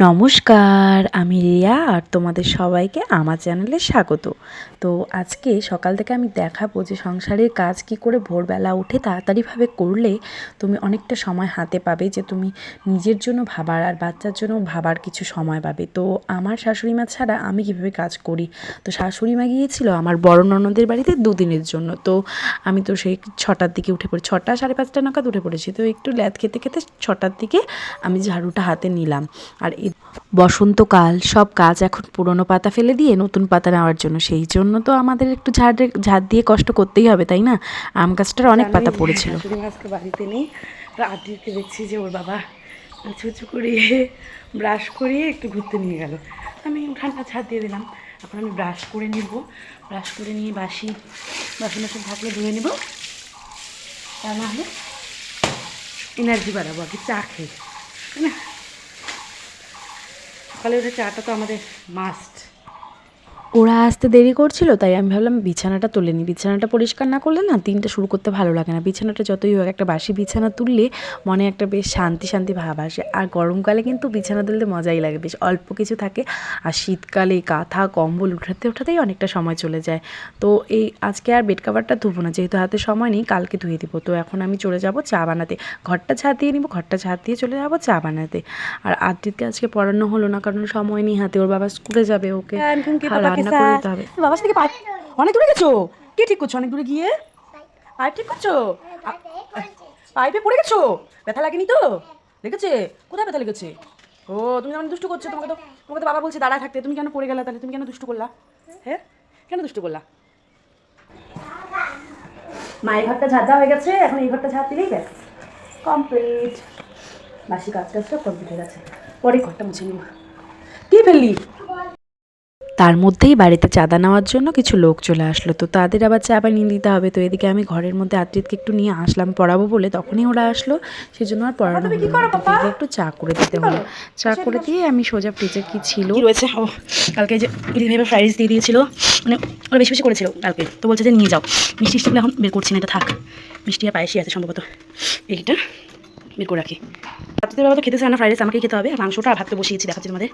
নমস্কার, আমি রিয়া আর তোমাদের সবাইকে আমার চ্যানেলে স্বাগত। তো আজকে সকাল থেকে আমি দেখাবো যে সংসারের কাজ কি করে ভোরবেলা উঠে তাড়াতাড়িভাবে করলে তুমি অনেকটা সময় হাতে পাবে, যে তুমি নিজের জন্য ভাবার আর বাচ্চার জন্য ভাবার কিছু সময় পাবে। তো আমার শাশুড়ি মা ছাড়া আমি কীভাবে কাজ করি, তো শাশুড়ি মা গিয়েছিল আমার বড় ননদের বাড়িতে দুদিনের জন্য। তো আমি তো সেই 6টার দিকে উঠে পড়ি, 6টা 5:30 নাগাদ উঠে পড়েছি। তো একটু ল্যাদ খেতে খেতে 6টার দিকে আমি ঝাড়ুটা হাতে নিলাম। আর বসন্তকাল, সব গাছ এখন পুরনো পাতা ফেলে দিয়ে নতুন পাতা নেওয়ার জন্য, সেই জন্য তো আমাদের একটু ঝাড় দিয়ে কষ্ট করতেই হবে, তাই না? আম গাছটার অনেক পাতা পড়েছিল। আজকে বাড়িতে নেই, আদিকে দেখছি যে ওর বাবা ছুচু করিয়ে ব্রাশ করিয়ে একটু ঘুরতে নিয়ে গেল। আমি উঠানটা ঝাড় দিয়ে দিলাম। এখন আমি ব্রাশ করে নিব, ব্রাশ করে নিয়ে বাসন থাকলে ধুয়ে নেব, তা নাহলে এনার্জি বাড়াবো আর কি চা খেয়ে, তাই না? সকালে উঠে চাটা তো আমাদের মাস্ট। ওরা আসতে দেরি করছিল, তাই আমি ভাবলাম বিছানাটা তুলে নিই। বিছানাটা পরিষ্কার না করলে না দিনটা শুরু করতে ভালো লাগে না। বিছানাটা যতই হোক, একটা বাসি বিছানা তুললে মনে একটা বেশ শান্তি শান্তি ভাব আসে। আর গরমকালে কিন্তু বিছানা তুলতে মজাই লাগে, বেশ অল্প কিছু থাকে। আর শীতকালে কাঁথা কম্বল উঠাতেই অনেকটা সময় চলে যায়। তো এই আজকে আর বেড কাভারটা ধুবো না, যেহেতু হাতে সময় নেই, কালকে ধুয়ে দিব। তো এখন আমি চলে যাব চা বানাতে, ঘরটা ঝাড় দিয়ে নিব, ঘরটা ঝাড় দিয়ে চলে যাব চা বানাতে। আর আদিতকে আজকে পড়ানো হলো না, কারণ সময় নেই হাতে, ওর বাবা স্কুলে যাবে, ওকে বাবার থেকে অনেক দূরে গেছো, কি ঠিক করছো? অনেক দূরে গিয়ে পাইপ ঠিক করছো? পাইপে পড়ে গেছো? ব্যথা লাগেনি তো? লেগেছে? কোথায় ব্যথা লেগেছে? ও, তুমি যেমন দুষ্টু করছো, তোমাকে তো বাবা বলছে দাঁড়ায় থাকতে, তুমি কেন পড়ে গেলা? তাহলে তুমি কেন দুষ্টু করলা? হ্যাঁ, কেন দুষ্টু করলা? মায়ের ঘরটা ঝাড় দেওয়া হয়ে গেছে, এখন এই ঘরটা ঝাড় দিলেই ব্যাস কমপ্লিট। বাসি কাজ সব কমপ্লিট হয়ে গেছে, পরে ঘরটা মুছে নিব। কি ফেললি? তার মধ্যেই বাড়িতে চাঁদা নেওয়ার জন্য কিছু লোক চলে আসলো, তো তাদের আবার চা বানিয়ে দিতে হবে। তো এদিকে আমি ঘরের মধ্যে আদ্রিতকে একটু নিয়ে আসলাম পড়াবো বলে, তখনই ওরা আসলো, সেই জন্য আর পড়ানো হলো না। একটু চা করে দিতে হলো। চা করে দিয়ে আমি সোজা ফ্রিজে কি ছিল রয়েছে, ও কালকে যে দিদিভাবে ফ্রাইড রাইস দিয়ে দিয়েছিল, মানে ওরা বেশি বেশি করেছিল কালকে, তো বলছে যে নিয়ে যাও। মিষ্টি মিষ্টিগুলো এখন বের করছি না, এটা থাক। মিষ্টি আর পায়েসই আছে সম্ভবত, এইটা বের করে রাখি। রাত্রিতে বাবা তো খেতে চায় না ফ্রাইড রাইস, আমাকেই খেতে হবে। মাংসটা আর ভাতটা বসিয়েছি, দেখাচ্ছি তোমাদের।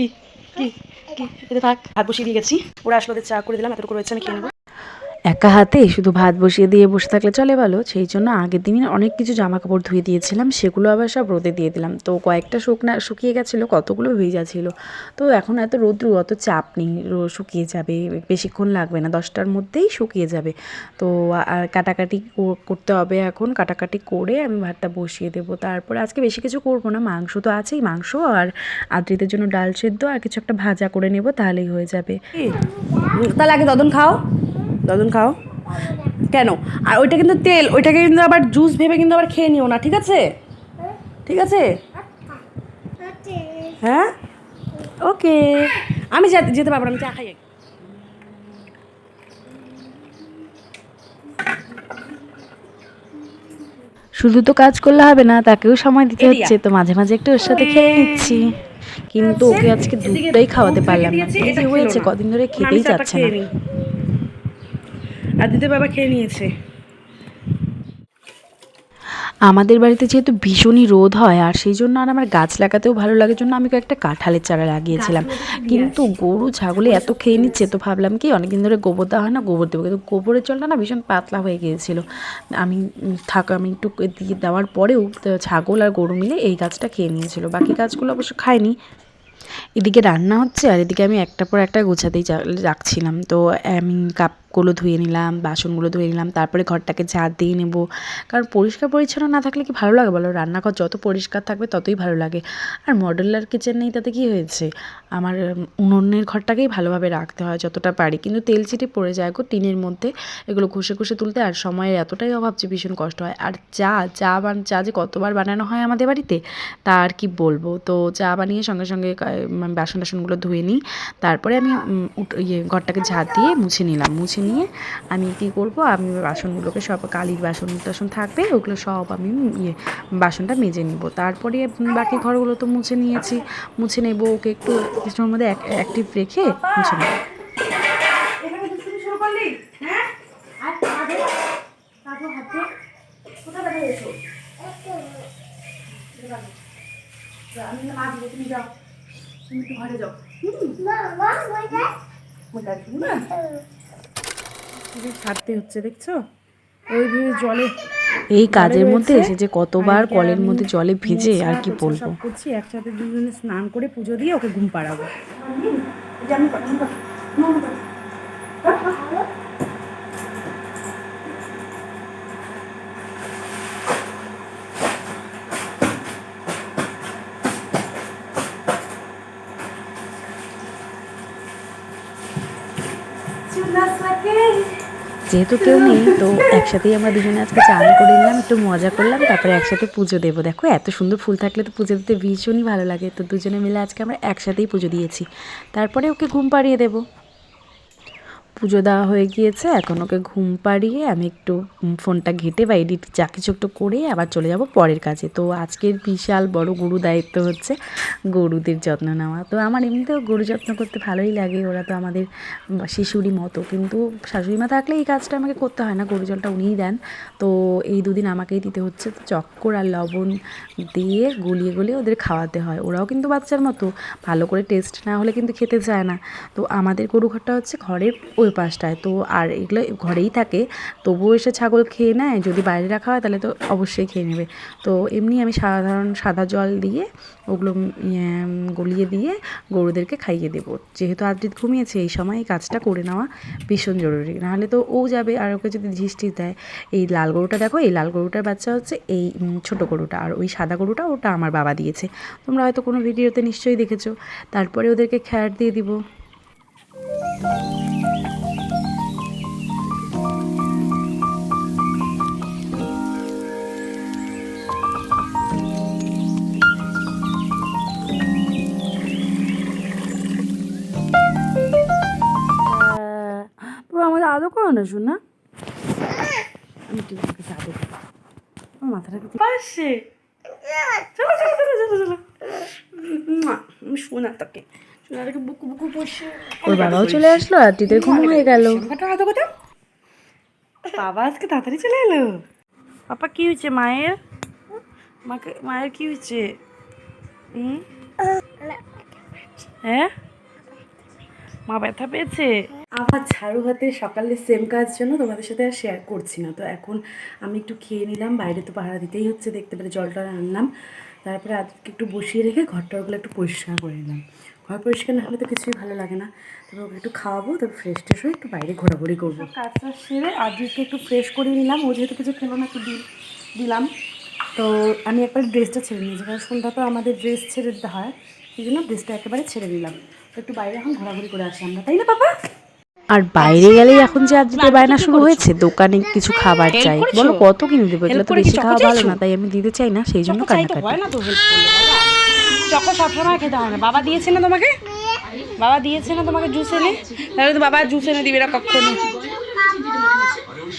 কি কি কি এটা থাক, ভাত বসিয়ে দিয়ে গেছি, ওরা আসলে ওদের চা করে দিলাম, এতটুকু রয়েছে আমি খেয়ে নেবো। একা হাতে শুধু ভাত বসিয়ে দিয়ে বসে থাকলে চলে ভালো, সেই জন্য আগের দিন অনেক কিছু জামা কাপড় ধুয়ে দিয়েছিলাম, সেগুলো আবার সব রোদে দিয়ে দিলাম। তো কয়েকটা শুকিয়ে গেছিলো, কতগুলো ভেজা ছিল। তো এখন এত রোদ্রু, অত চাপ নেই, শুকিয়ে যাবে, বেশিক্ষণ লাগবে না, 10টার মধ্যেই শুকিয়ে যাবে। তো আর কাটাকাটি করতে হবে, এখন কাটাকাটি করে আমি ভাতটা বসিয়ে দেবো। তারপরে আজকে বেশি কিছু করবো না, মাংস তো আছেই, মাংস আর আদ্রিতের জন্য ডাল সেদ্ধ আর কিছু একটা ভাজা করে নেব, তাহলেই হয়ে যাবে। তাহলে আগে দদন খাও, দদন খাও। কেন? আর ওইটা কিন্তু তেল, ওইটাকে কিন্তু আবার জুস ভেবে কিন্তু আবার খেয়ে নিও না, ঠিক আছে? ঠিক আছে, হ্যাঁ, ওকে। আমি যেতে পারবো না, আমি চা খাই। শুধু তো কাজ করলে হবে না, তাকেও সময় দিতে হচ্ছে, তো মাঝে মাঝে একটু ওর সাথে খেয়ে নিচ্ছি। কিন্তু ওকে আজকে দুধটাই খাওয়াতে পারলাম না, কি যে হয়েছে, কদিন ধরে খেতেই চাচ্ছে না। আর দিতে বাবা খেয়ে নিয়েছে। আমাদের বাড়িতে যেহেতু ভীষণই রোদ হয়, আর সেই জন্য আর আমার গাছ লাগাতেও ভালো লাগে, জন্য আমি কয়েকটা কাঁঠালের চারা লাগিয়েছিলাম। কিন্তু গরু ছাগলে এত খেয়ে নিচ্ছে, তো ভাবলাম কি অনেকদিন ধরে গোবর দেওয়া হয় না, গোবর দেবো। কিন্তু গোবরের জলটা না ভীষণ পাতলা হয়ে গিয়েছিলো। আমি একটু দিয়ে দেওয়ার পরেও ছাগল আর গরু মিলে এই গাছটা খেয়ে নিয়েছিল, বাকি গাছগুলো অবশ্য খায়নি। এদিকে রান্না হচ্ছে আর এদিকে আমি একটার পর একটা গোছাতেই রাখছিলাম। তো আমি কাপগুলো ধুয়ে নিলাম, বাসনগুলো ধুয়ে নিলাম, তারপরে ঘরটাকে ঝাড় দিয়ে নেব। কারণ পরিষ্কার পরিচ্ছন্ন না থাকলে কি ভালো লাগে বলো? রান্নাঘর যত পরিষ্কার থাকবে ততই ভালো লাগে। আর মডেলার কিচেন নেই তাতে কি হয়েছে, আমার উনুনের ঘরটাকেই ভালোভাবে রাখতে হয় যতটা পারি, কিন্তু তেল চিটে পড়ে যায় গো টিনের মধ্যে, এগুলো ঘষে ঘষে তুলতে আর সময়ের এতটাই অভাব যে ভীষণ কষ্ট হয়। আর চা যে কতবার বানানো হয় আমাদের বাড়িতে, তা আর কি বলবো। তো চা বানিয়ে সঙ্গে সঙ্গে বাসন টাসনগুলো ধুয়ে নিই, তারপরে আমি ঘরটাকে ঝাড় দিয়ে মুছে নিলাম। মুছে নিয়ে আমি কী করবো, আমি বাসনগুলোকে সব কালির বাসন টাসন থাকবে ওগুলো সব আমি বাসনটা মেজে নিব। তারপরে বাকি ঘরগুলো তো মুছে নিয়েছি, মুছে নেব, ওকে একটু কিছুর মধ্যে অ্যাক্টিভ রেখে মুছে নেব। এসো। আমি মা দিব, তুমি যাও, তুমি একটু ঘরে যাও। ছাড়তে হচ্ছে দেখছো, ওই জলে এই কাজের মধ্যে রয়েছে। এসে যে আর কতবার এদিকে কলের আমি মধ্যে জলে ভিজে আর মোছা কি টোছা বলবো। সব করছি একসাথে, দুজনে স্নান করে পুজো দিয়ে ওকে ঘুম পাড়াবো। যেহেতু কেউ নেই তো একসাথেই আমরা দুজনে আজকে চান করে নিলাম, একটু মজা করলাম, তারপরে একসাথে পুজো দেবো। দেখো এত সুন্দর ফুল থাকলে তো পুজো দিতে ভীষণই ভালো লাগে। তো দুজনে মিলে আজকে আমরা একসাথেই পুজো দিয়েছি, তারপরে ওকে ঘুম পাড়িয়ে দেবো। পুজো দেওয়া হয়ে গিয়েছে, এখন ওকে ঘুম পাড়িয়ে আমি একটু ফোনটা ঘেঁটে বা এডিট যা কিছু একটু করে আবার চলে যাব পরের কাজে। তো আজকের বিশাল বড় গরু দায়িত্ব হচ্ছে গরুদের যত্ন নেওয়া। তো আমার এমনিতেও গরু যত্ন করতে ভালোই লাগে, ওরা তো আমাদের শিশুরই মতো, কিন্তু শাশুড়ি মা থাকলে এই কাজটা আমাকে করতে হয় না, গরু জলটা উনিই দেন। তো এই দুদিন আমাকেই দিতে হচ্ছে। তো চক্কর আর লবণ দিয়ে গলিয়ে গলিয়ে ওদের খাওয়াতে হয়। ওরাও কিন্তু বাচ্চার মতো, ভালো করে টেস্ট না হলে কিন্তু খেতে চায় না। তো আমাদের গরু ঘরটা হচ্ছে ঘরের ওই পাশটায়, তো আর এগুলো ঘরেই থাকে, তবুও এসে ছাগল খেয়ে নেয়। যদি বাইরে রাখা হয় তাহলে তো অবশ্যই খেয়ে নেবে। তো এমনি আমি সাধারণ সাদা জল দিয়ে ওগুলো গলিয়ে দিয়ে গরুদেরকে খাইয়ে দেবো। যেহেতু আদ্রিত ঘুমিয়েছে, এই সময় এই কাজটা করে নেওয়া ভীষণ জরুরি, নাহলে তো ও যাবে আর ওকে যদি ঝিষ্টি দেয়। এই লাল গরুটা দেখো, এই লাল গরুটার বাচ্চা হচ্ছে এই ছোট গরুটা, আর ওই সাদা গরুটা ওটা আমার বাবা দিয়েছে। তোমরা হয়তো কোনো ভিডিওতে নিশ্চয়ই দেখেছো। তারপরে ওদেরকে খ্যার দিয়ে দিব। আমাদের আদৌ করো না শোনা, আমি ঠিক আছে আদৌ আমার মাথাটা কিছু পাশে চলো চলো চলো চলো চলো, আমি শোনা তাকে, শোনাটাকে বুকু বুকু বসে ওর বাবাও চলে আসলো আর দিদির ঘুম হয়ে গেল। বাবা আজকে তাড়াতাড়ি চলে এলো। পাপা কি হয়েছে মায়ের, মায়ের কি হয়েছে? হ্যাঁ, মা ব্যথা পেয়েছে। আবার ঝাড়ু হাতে সকালে সেম কাজ জন্য তোমাদের সাথে আর শেয়ার করছি না। তো এখন আমি একটু খেয়ে নিলাম, বাইরে তো পাহারা দিতেই হচ্ছে, দেখতে পেলে জলটা আনলাম, তারপরে আজকে একটু বসিয়ে রেখে ঘরটাগুলো একটু পরিষ্কার করে নিলাম। ঘর পরিষ্কার না হলে তো কিছুই ভালো লাগে না। তারপর ওকে একটু খাওয়াবো, তারপর ফ্রেশ ট্রেশ হয়ে একটু বাইরে ঘোরাঘুরি করবো। কাজটা সেরে আজকে একটু ফ্রেশ করে নিলাম, ও যেহেতু কিছু খেলো না একটু দিলাম। তো আমি একবার ড্রেসটা ছেড়ে নিয়েছি, কারণ সন্ধ্যা তো আমাদের ড্রেস ছেড়ে দিতে হয়, সেই জন্য ড্রেসটা একেবারে ছেড়ে নিলাম। তো একটু বাইরে এখন ঘোরাঘুরি করে আসি আমরা, তাই না পাপা? আর বাইরে গেলেই এখন যে আদ্রিতের বায়না শুরু হয়েছে, দোকানে কিছু খাবার চাই। বলো কত কিনে দেবো, এগুলো তো বেশি খাওয়া ভালো না, তাই আমি দিতে চাই না, সেই জন্য কান্নাকাটি। চকো সবসময় খেতে হয় না, বাবা দিয়েছে না তোমাকে, বাবা দিয়েছে না তোমাকে জুস এনে, তাহলে তো বাবা জুস এনে দিবে না কখনো।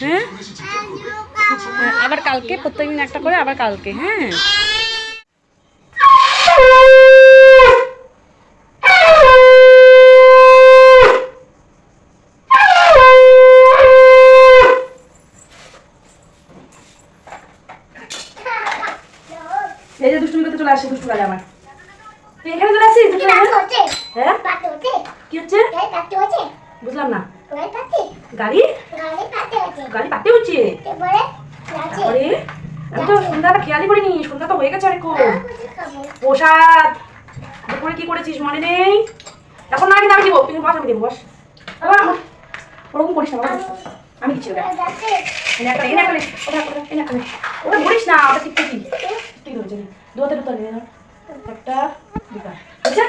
হ্যাঁ, আবার কালকে, প্রত্যেকদিন একটা করে, আবার কালকে। হ্যাঁ, এই যে দুষ্টুমি করতে চলে আসে, দুষ্টু গালে আমার। তুই এখানে চলে আসিস? হ্যাঁ, কি হচ্ছে বুঝলাম না। গাড়ি গাড়ি পাতে হচ্ছে, তারপরে আমি তো সন্ধ্যাটা খেয়ালই করিনি, সন্ধ্যা তো হয়ে গেছে অনেকক্ষণ। প্রসাদ দুপুরে কি করেছিস মনে নেই? এখন না কিন্তু আমি দিব, তুই বস, আমি দেবো, বস। ওরকম করিস না বাবা, আমি দিচ্ছি ওটা। ওটা ধরিস না, ওটা ঠিক ঠিক তুই ধরছি না, দুহাতে দুটো নিয়ে ধর, একটা দুটা, বুঝছে?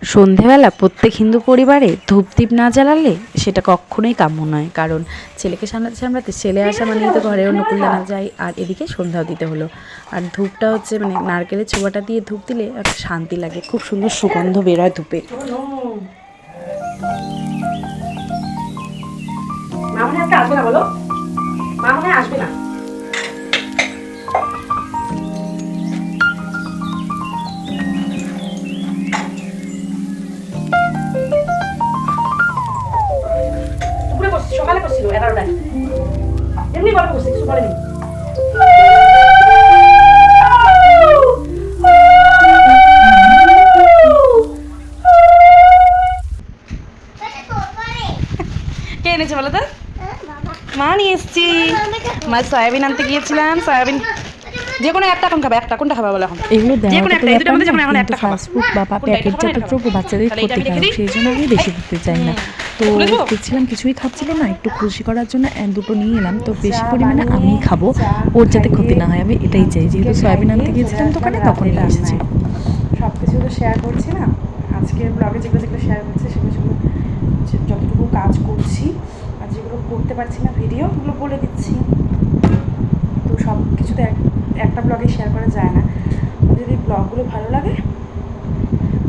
সন্ধেবেলা প্রত্যেক হিন্দু পরিবারে ধূপদীপ না জ্বালালে সেটা কখনোই কাম্য নয়, কারণ ছেলেকে সামলাতে সামলাতে ছেলে আসা মানেই তো ঘরে অনুকূলদানা যায়, আর এদিকে সন্ধ্যাও দিতে হলো। আর ধূপটা হচ্ছে মানে নারকেলের ছোবাটা দিয়ে ধূপ দিলে একটা শান্তি লাগে, খুব সুন্দর সুগন্ধ বেরোয় ধূপে। মা মনে আজকে আসবে না, বলো? মা মনে আসবে না। মাছ সয়াবিন আনতে গিয়েছিলাম, সয়াবিন যে কোনো একটা এখন খাবে, একটা কোনটা খাবে বলো এখন? এগুলো যে কোনো দেওয়াটা তো একটা, এই দুটোর মধ্যে যে কোনো ব্যাপার এখন না, একটা কিন্তু খাবা। ফাস্টফুড বা কোনটা, এটা খাবা না প্যাকেটজাত এটা খাবা? দ্রব্য বাচ্চাদের তাহলে এটা আমি রেখে ক্ষতিকারক, দিই। সেই জন্য আমি বেশি দিতে চাই না। তো খুলে দেবো? দেখছিলাম কিছুই খাচ্ছিল না, একটু খুশি করার জন্য দুটো নিয়ে এলাম। তো বেশি চা পরিমাণে বানিয়ে, আমিই খাবো, চা ওর যাতে খাইয়ে, ক্ষতি না হয়, আমি এটাই চাই। যেহেতু সয়াবিন আনতে চলে গিয়েছিলাম আসলাম দোকানে, তখন রাতের নিয়ে এসেছি। রান্নায়। সব কিছু তো শেয়ার করছি না, আজকের ব্লগে যেগুলো যেগুলো শেয়ার করছি সেগুলো সেগুলো যতটুকু কাজ করছি আর যেগুলো করতে পারছি না ভিডিও, ওগুলো বলে দিচ্ছি। তো সব কিছু তো একটা ব্লগে শেয়ার করা যায় না। যদি ব্লগগুলো ভালো লাগে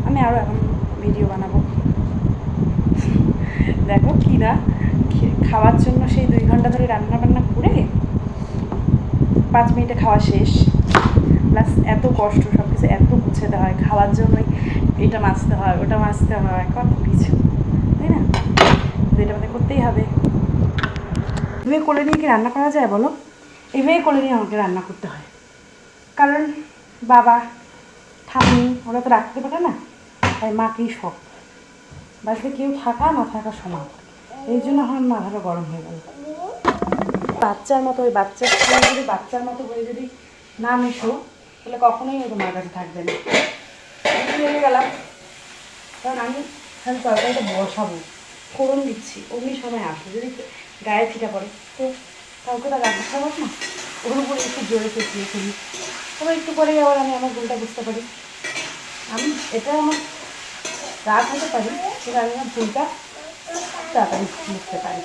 আমি আরও এখন ভিডিও বানাবো। দেখো কি না, খাওয়ার জন্য সেই 2 ঘন্টা ধরে রান্না বান্না করে 5 মিনিটে খাওয়া শেষ, প্লাস এত কষ্ট, সব কিছু এত গুছাতে হয় খাওয়ার জন্যই, এটা মাজতে হয় ওটা মাজতে হয়, কত কিছু, তাই না? এটা আমাদের করতেই হবে। এভাবে কোলে নিয়ে কি রান্না করা যায় বলো? এভাবে কোলে নিয়ে আমাকে রান্না করতে হয়, কারণ বাবা ঠাম্মি ওরা তো রাখতে পারে না, তাই মাকেই সব, বাড়িতে কেউ থাকা না থাকা সমান। এই জন্য আমার মাথাটা গরম হয়ে গেল। বাচ্চার মতো, ওই বাচ্চার সঙ্গে যদি বাচ্চার মতো হয়ে যদি না মেশো তাহলে কখনোই ও তোমার কাছে থাকবে না। আমি রেগে গেলাম, কারণ আমি খালি তরকারিটা বসাবো, ফোড়ন দিচ্ছি, অমনি সময় আসবে, যদি গায়ে ফিটা পড়ে তো কাউকে তার রাখতে খাবো না, ওর উপরে একটু জোরে চেঁচিয়ে ফেলি, তবে একটু পরেই আবার আমি আমার ভুলটা বুঝতে পারি। আমি এটা আমার রাগ হতে পারি, কিন্তু আমি আমার ভুলটা তাড়াতাড়ি বুঝতে পারি।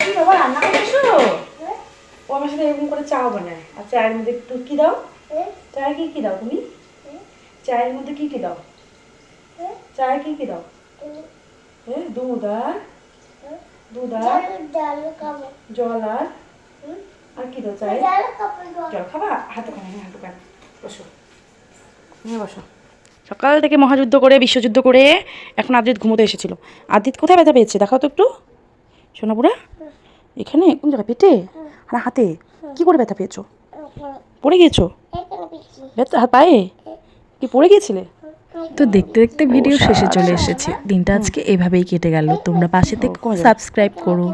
কি বাবা রান্না করছো? ও আমার সাথে এরকম করে চাও বানায়, আর চায়ের মধ্যে একটু কি দাও? চায়ে কি কি দাও তুমি? চায়ের মধ্যে কি কি দাও? চায়ে কি কি দাও? হ্যাঁ, দুধ আর জল আর কি দাও চায়ে? জল খাবা? হাতে খাবে, হ্যাঁ হাতে খাবে। বসো, নিয়ে বসো। সকাল থেকে মহাযুদ্ধ করে, বিশ্বযুদ্ধ করে এখন আদিত ঘুমোতে এসেছিল। আদিত কোথায় ব্যথা পেয়েছে দেখাও তো একটু, সোনাপুরা। এখানে কোন জায়গায়? পেটে আর হাতে? কি করে ব্যথা পেয়েছো? পড়ে গিয়েছো? ব্যথা পায়ে কি পড়ে গিয়েছিলে? তো দেখতে দেখতে ভিডিও শেষে চলে এসেছি। দিনটা আজকে এভাবেই কেটে গেল। তোমরা পাশে থেকে সাবস্ক্রাইব করো।